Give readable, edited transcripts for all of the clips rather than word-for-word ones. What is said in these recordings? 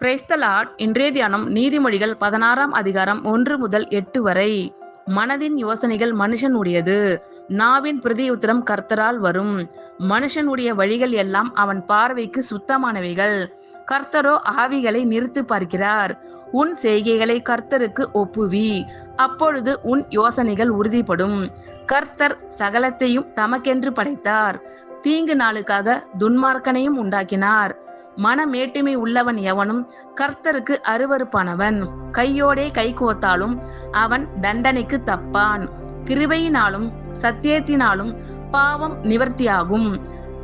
Praise the Lord. இன்றைய தியானம் நீதிமொழிகள் 16ஆம் அதிகாரம் 1 முதல் 8 வரை. மனதின் யோசனைகள் மனுஷன் உடையது, நாவின் பிரதியுத்தரம் கர்த்தரால் வரும். மனுஷனுடைய வழிகள் எல்லாம் அவன் பார்வைக்கு சுத்தமானவைகள், கர்த்தரோ ஆவிகளை நிறுத்து பார்க்கிறார். உன் செய்கைகளை கர்த்தருக்கு ஒப்புவி, அப்பொழுது உன் யோசனைகள் உறுதிப்படும். கர்த்தர் சகலத்தையும் தமக்கென்று படைத்தார், தீங்கு நாளுக்காக துன்மார்க்கனையும் உண்டாக்கினார். மனமேட்டிமை உள்ளவன் எவனும் கர்த்தருக்கு அருவருப்பானவன். கையோடே கை கோத்தாலும் அவன் தண்டனைக்கு தப்பான். கிருபையினாலும் சத்தியத்தினாலும் பாவம் நிவர்த்தியாகும்.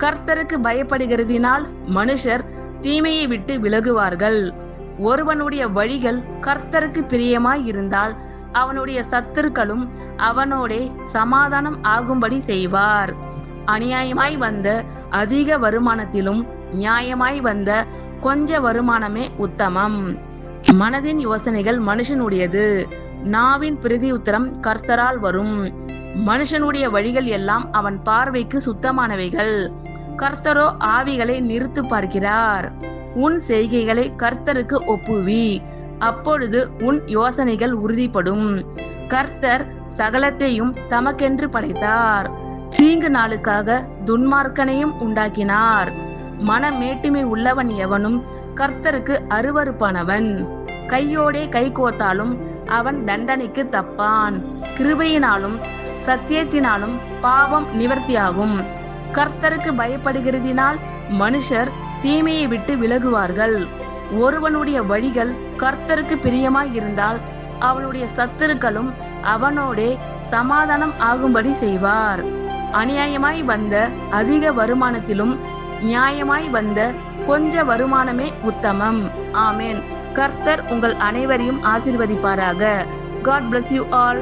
கர்த்தருக்கு பயப்படுகிறதினால் மனுஷர் தீமையை விட்டு விலகுவார்கள். ஒருவனுடைய வழிகள் கர்த்தருக்கு பிரியமாய் இருந்தால் அவனுடைய சத்துருக்களும் அவனோடே சமாதானம் ஆகும்படி செய்வார். அநியாயமாய் வந்த அதிக வருமானத்திலும் நியாயமாய் வந்த கொஞ்ச வருமானமே உத்தமம். மனதின் யோசனைகள் மனுஷனுடையது, நாவின் பிரதியுத்தரம் கர்த்தரால் வரும். மனுஷனுடைய வழிகள் எல்லாம் அவன் பார்வைக்கு சுத்தமானவைகள், கர்த்தரோ ஆவிகளை நிறுத்து பார்க்கிறார். உன் செய்கைகளை கர்த்தருக்கு ஒப்புவி, அப்பொழுது உன் யோசனைகள் உறுதிப்படும். கர்த்தர் சகலத்தையும் தமக்கென்று படைத்தார், தீங்கு நாளுக்காக துன்மார்க்கனையும் உண்டாக்கினார். மனமேட்டிமை உள்ளவன் எவனும் கர்த்தருக்கு அருவருப்பானவன். கையோடே கை கோத்தாலும் அவன் தண்டனைக்கு தப்பான். கிருபையினாலும் சத்தியத்தினாலும் பாவம் நிவர்த்தியாகும். கர்த்தருக்கு பயப்படுகிறதினால் மனுஷர் தீமையை விட்டு விலகுவார்கள். ஒருவனுடைய வழிகள் கர்த்தருக்கு பிரியமாய் இருந்தால் அவனுடைய சத்துருக்களும் அவனோடே சமாதானம் ஆகும்படி செய்வார். அநியாயமாய் வந்த அதிக வருமானத்திலும் நியாயமாய் வந்த கொஞ்ச வருமானமே உத்தமம். ஆமேன். கர்த்தர் உங்கள் அனைவரையும் ஆசீர்வதிப்பாராக. God bless you all.